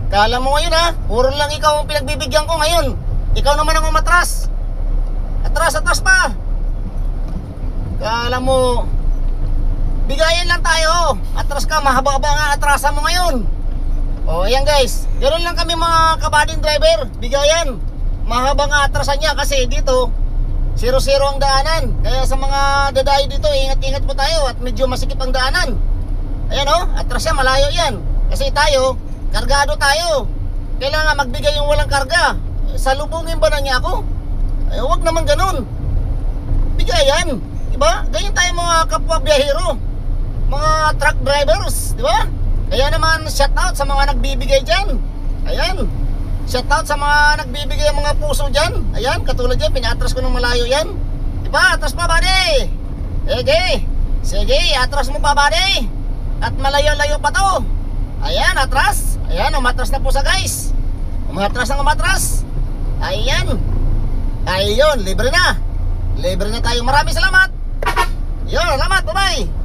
Kala mo ngayon ha, puro lang ikaw ang pinagbibigyan ko ngayon. Ikaw naman ang umatras. Atras pa. Kala mo, bigayan lang tayo. Atras ka, mahaba-haba nga atrasan mo ngayon. O ayan guys, ganoon lang kami mga kabading driver. Bigayan, mahaba nga atrasan niya kasi dito 0-0 ang daanan. Kaya sa mga dadayo dito, ingat-ingat po tayo at medyo masikip ang daanan. Ayan o, atras siya, malayo yan. Kasi tayo, kargado tayo. Kailangan magbigay yung walang karga. Salubungin ba na niya ako? Ay, huwag naman ganun. Bigayan, diba? Ganyan tayo mga kapwa biyahero, mga truck drivers, diba? Kaya naman shout out sa mga nagbibigay dyan. Ayan, shout out sa mga nagbibigay ng mga puso dyan. Ayan, katulad yan, pinatras ko ng malayo yan. Diba? Atras pa, buddy. Sige, atras mo pa, buddy. At malayo-layo pa to. Ayan, atras. Ayan, umatras na po sa guys. Umatras. Ayan. Ayun, libre na tayo. Maraming salamat. Yun, salamat, bye-bye.